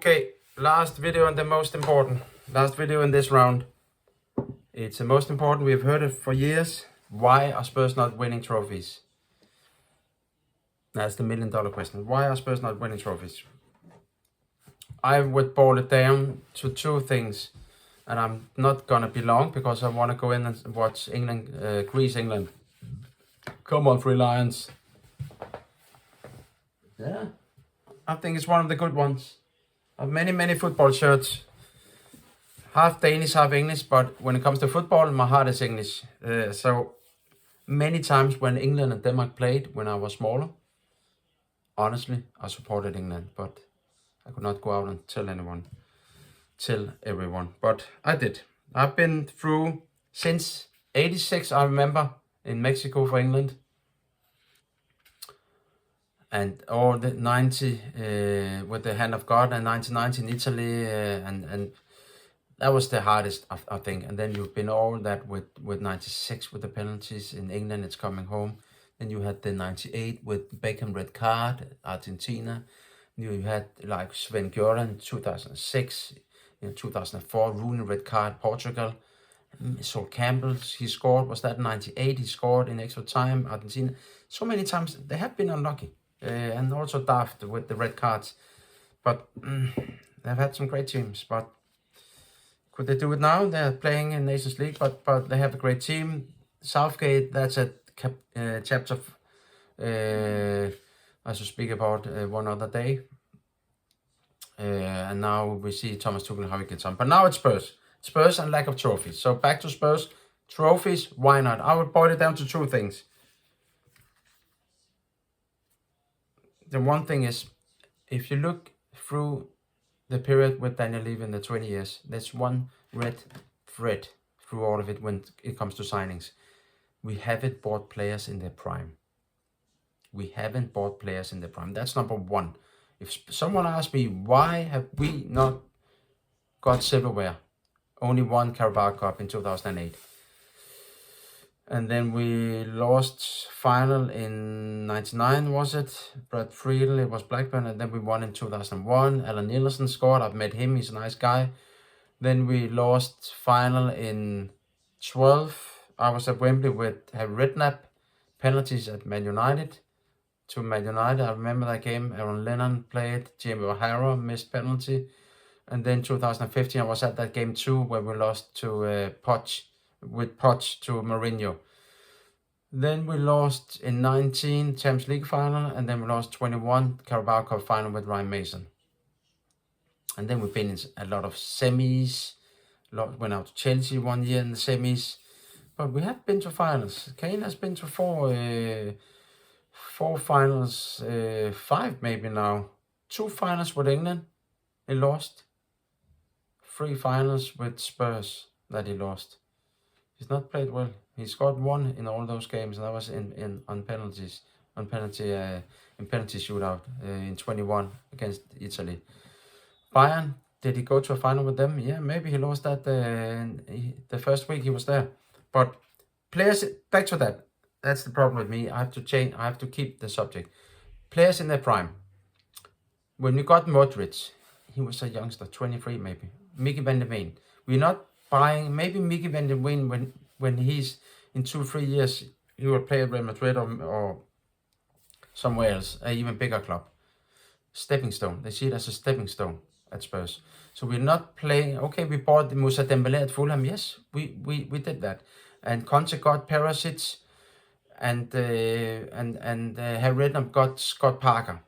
Okay, last video and the most important. Last video in this round. It's the most important. We've heard it for years. Why are Spurs not winning trophies? That's the $1 million question. Why are Spurs not winning trophies? I would boil it down to two things. And I'm not gonna be long because I want to go in and watch England, Greece-England. Come on, Three Lions. Yeah, I think it's one of the good ones. I have many football shirts. Half Danish, half English, but when it comes to football, my heart is English. So many times when England and Denmark played when I was smaller, honestly, I supported England, but I could not go out and tell everyone, but I did. I've been through since '86, I remember, in Mexico for England. And all the 90 with the hand of God, and 1990 in Italy, and that was the hardest, I think. And then you've been all that with 96 with the penalties in England, it's coming home. Then you had the 98 with Beckham red card, Argentina. You had like Sven Göran 2006, 2004 Rooney red card, Portugal. Sol Campbell, he scored, was that 98? He scored in extra time, Argentina. So many times they have been unlucky. And also daft with the red cards. But they've had some great teams. But could they do it now? They're playing in Nations League, but they have a great team. Southgate, that's a chapter I should speak about one other day. And now we see Thomas Tuchel how he gets on. But now it's Spurs. Spurs and lack of trophies. So back to Spurs. Trophies, why not? I would boil it down to two things. The one thing is, if you look through the period with Daniel Levy in the 20 years, there's one red thread through all of it when it comes to signings. We haven't bought players in their prime. We haven't bought players in their prime. That's number one. If someone asks me, why have we not got silverware? Only one Carabao Cup in 2008. And then we lost final in 99, was it? Brad Friedel, it was Blackburn, and then we won in 2001. Alan Nielsen scored, I've met him, he's a nice guy. Then we lost final in 12. I was at Wembley with Harry Redknapp, penalties at Man United. To Man United, I remember that game, Aaron Lennon played, Jamie O'Hara missed penalty. And then 2015, I was at that game too, where we lost to Poch to Mourinho. Then we lost in 19 Champions League final, and then we lost 21 Carabao Cup final with Ryan Mason. And then we've been in a lot of semis. Went out to Chelsea one year in the semis, but we have been to finals. Kane has been to four finals, five maybe now. 2 finals with England, he lost. 3 finals with Spurs that he lost. He's not played well. He scored 1 in all those games, and that was on penalty shootout in 21 against Italy. Bayern, did he go to a final with them? Yeah, maybe he lost that the first week he was there. But players, back to that. That's the problem with me. I have to change. I have to keep the subject. Players in their prime. When we got Modric, he was a youngster, 23 maybe. Mickey van der Ven. We're not buying, maybe Mickey van der Ven when he's in 2-3 years, he will play at Real Madrid or somewhere else, an even bigger club. Stepping stone. They see it as a stepping stone at Spurs. So we're not playing, okay, we bought Moussa Dembélé at Fulham. Yes, we did that. And Conte got Perisic, and Harry Redknapp got Scott Parker.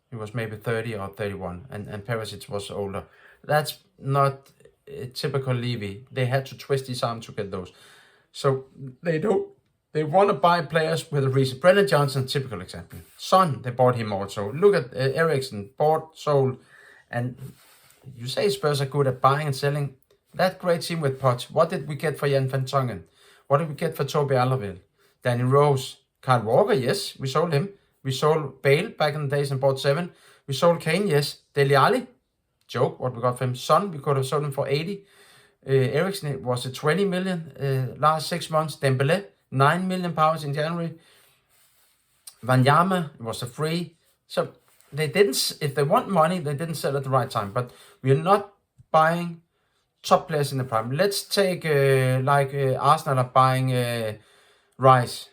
He was maybe 30 or 31, and Perisic was older. That's not typical Levy. They had to twist his arm to get those. So they want to buy players with a reason. Brennan Johnson, typical example. Son, they bought him also. Look at Eriksen, bought, sold. And you say Spurs are good at buying and selling. That great team with Poch. What did we get for Jan van Tongen? What did we get for Toby Alderweireld? Danny Rose. Kyle Walker, yes, we sold him. We sold Bale back in the days and bought 7. We sold Kane, yes. Dele Alli, joke what we got for him. Son, we could have sold him for 80. Eriksen was a 20 million last 6 months. Dembélé, 9 million pounds in January. Wanyama was a free. So they didn't. If they want money, they didn't sell at the right time. But we are not buying top players in the prime. Let's take Arsenal are buying Rice.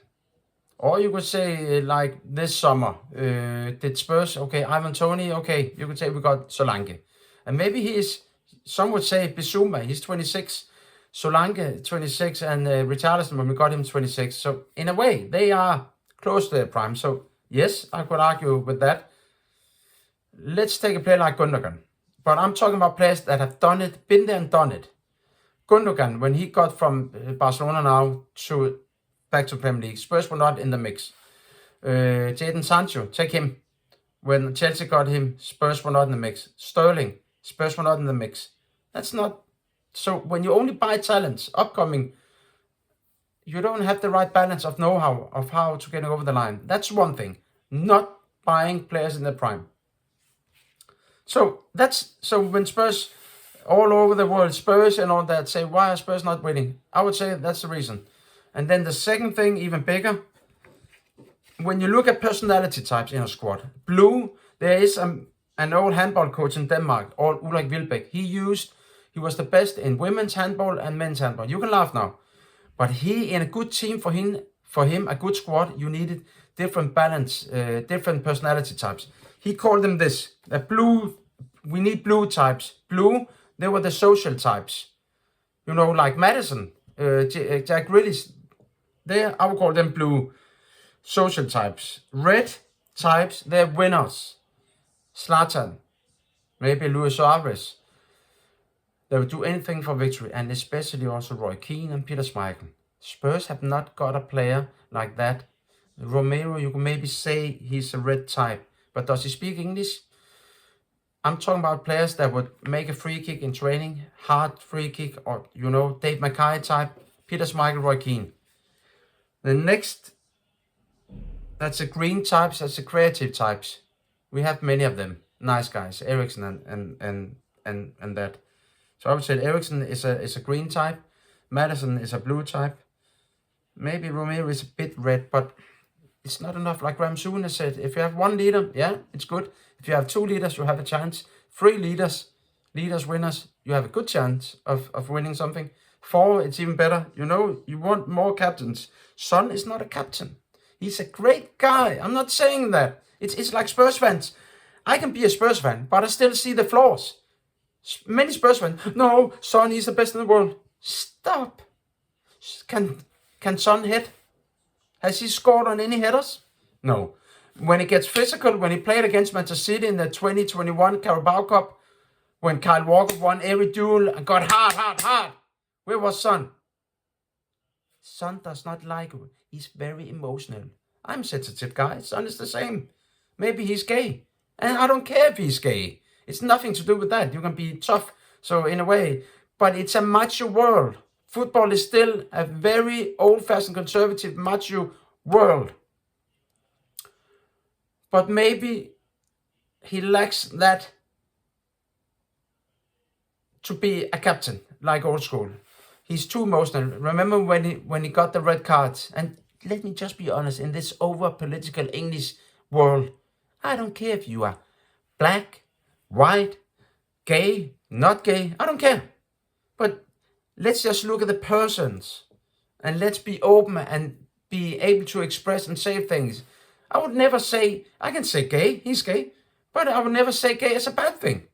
Or you could say like this summer, did Spurs, okay, Ivan Toney, okay, you could say we got Solanke. And maybe he is, some would say Bissouma, he's 26, Solanke 26, and Richarlison, when we got him 26. So in a way, they are close to their prime. So yes, I could argue with that. Let's take a player like Gundogan. But I'm talking about players that have done it, been there and done it. Gundogan, when he got from Barcelona now to back to Premier League, Spurs were not in the mix. Jadon Sancho, take him. When Chelsea got him, Spurs were not in the mix. Sterling, Spurs were not in the mix. That's not... So when you only buy talents, upcoming, you don't have the right balance of know-how of how to get over the line. That's one thing. Not buying players in their prime. So when Spurs all over the world, Spurs and all that, say, why are Spurs not winning? I would say that's the reason. And then the second thing, even bigger, when you look at personality types in a squad, blue, there is an old handball coach in Denmark, Ulrik Wilbæk. He was the best in women's handball and men's handball. You can laugh now. But in a good team, for him, a good squad, you needed different balance, different personality types. He called them this, we need blue types. Blue, they were the social types. You know, like Madison, Jack Grealish, I would call them blue social types. Red types, they're winners. Zlatan, maybe Luis Suarez. They would do anything for victory, and especially also Roy Keane and Peter Schmeichel. Spurs have not got a player like that. Romero, you can maybe say he's a red type, but does he speak English? I'm talking about players that would make a free kick in training, hard free kick, or, you know, Dave Mackay type, Peter Schmeichel, Roy Keane. The next, that's the green types, that's the creative types. We have many of them, nice guys, Eriksen and that. So I would say Eriksen is a green type, Madison is a blue type, maybe Romero is a bit red, but it's not enough. Like Graham Souness said, if you have one leader, yeah, it's good. If you have two leaders, you have a chance. 3 leaders, winners, you have a good chance of winning something. 4, it's even better. You know, you want more captains. Son is not a captain. He's a great guy. I'm not saying that. It's like Spurs fans. I can be a Spurs fan, but I still see the flaws. Many Spurs fans, no, Son, he's the best in the world. Stop. Can Son hit? Has he scored on any headers? No. When it gets physical, when he played against Manchester City in the 2021 Carabao Cup, when Kyle Walker won every duel and got hard, where was Son? Son does not like it. He's very emotional. I'm a sensitive guy. Son is the same. Maybe he's gay. And I don't care if he's gay. It's nothing to do with that. You can be tough, so in a way. But it's a macho world. Football is still a very old-fashioned, conservative, macho world. But maybe he lacks that to be a captain, like old school. He's too emotional. Remember when he got the red cards? And let me just be honest, in this over-political English world, I don't care if you are black, white, gay, not gay. I don't care. But let's just look at the persons. And let's be open and be able to express and say things. I would never say, I can say gay, he's gay. But I would never say gay as a bad thing.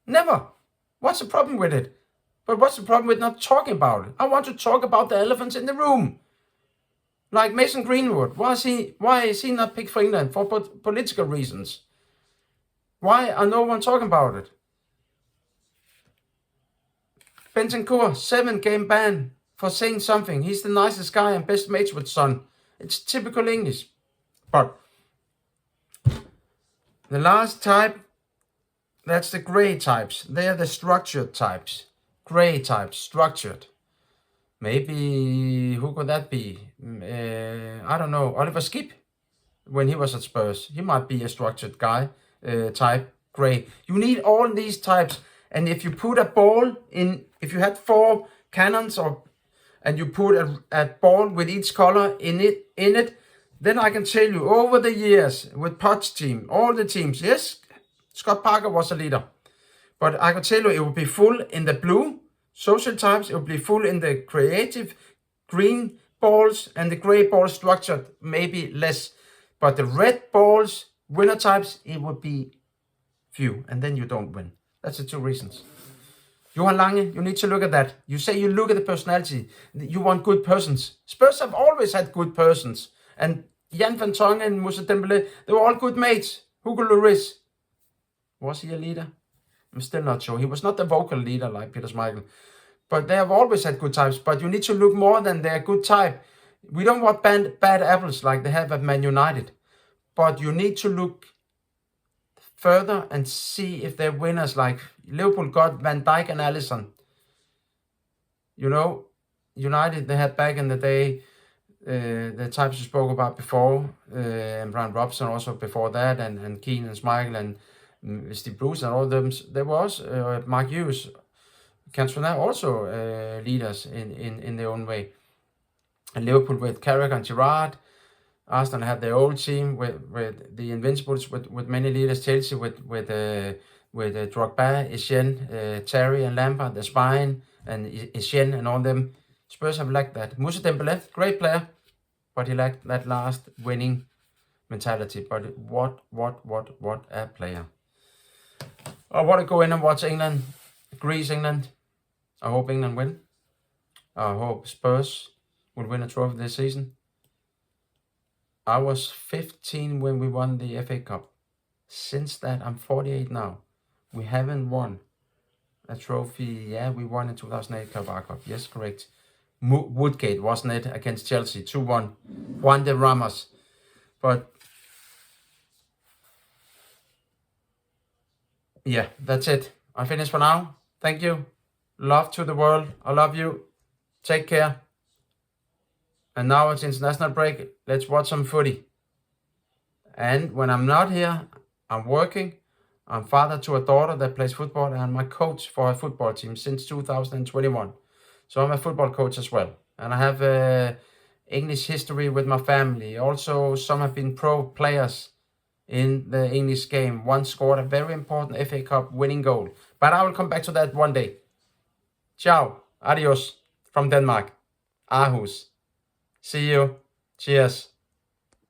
Never. What's the problem with it? But what's the problem with not talking about it? I want to talk about the elephants in the room. Like Mason Greenwood. Why is he not picked for England? For political reasons. Why are no one talking about it? Bentancur, 7-game ban for saying something. He's the nicest guy and best mates with Son. It's typical English. But the last type, that's the grey types. They are the structured types. Grey types, structured. Maybe, who could that be? I don't know, Oliver Skip, when he was at Spurs. He might be a structured guy, type, grey. You need all these types. And if you put a ball in, if you had 4 cannons and you put a ball with each color in it, Then I can tell you, over the years, with Potts' team, all the teams, yes, Scott Parker was a leader. But I can tell you, it will be full in the blue social types, it will be full in the creative green balls, and the gray balls structured maybe less. But the red balls, winner types, it would be few, and then you don't win. That's the two reasons. Johan Lange, you need to look at that. You say you look at the personality. You want good persons. Spurs have always had good persons. And Jan van Tongen and Moussa Dembele, they were all good mates. Hugo Lloris, was he a leader? I'm still not sure. He was not the vocal leader like Peter Schmeichel. But they have always had good types. But you need to look more than their good type. We don't want bad apples like they have at Man United. But you need to look further and see if they're winners. Like Liverpool got Van Dijk and Alisson. You know, United, they had back in the day the types you spoke about before, and Brian Robson also before that, and Keane and Schmeichel and Steve Bruce and all of them. There was Mark Hughes, Cantona also leaders in their own way. And Liverpool with Carragher and Gerrard. Arsenal had their old team with the Invincibles, with many leaders. Chelsea with Drogba, Etienne, Terry and Lampard, the spine, and Etienne and all them. Spurs have lacked that. Moussa Dembele, great player, but he lacked that last winning mentality. But what a player. I want to go in and watch England, Greece, England. I hope England win. I hope Spurs will win a trophy this season. I was 15 when we won the FA Cup. Since that, I'm 48 now. We haven't won a trophy. Yeah, we won in 2008 Carabao Cup. Yes, correct. Woodgate, wasn't it, against Chelsea? 2-1. Juan de Ramos. But yeah, that's it. I finished for now. Thank you. Love to the world. I love you. Take care. And now it's international break. Let's watch some footy. And when I'm not here, I'm working. I'm father to a daughter that plays football, and I'm my coach for a football team since 2021. So I'm a football coach as well. And I have English history with my family. Also, some have been pro players in the English game. One scored a very important FA Cup winning goal. But I will come back to that one day. Ciao. Adios from Denmark. Aarhus. See you. Cheers.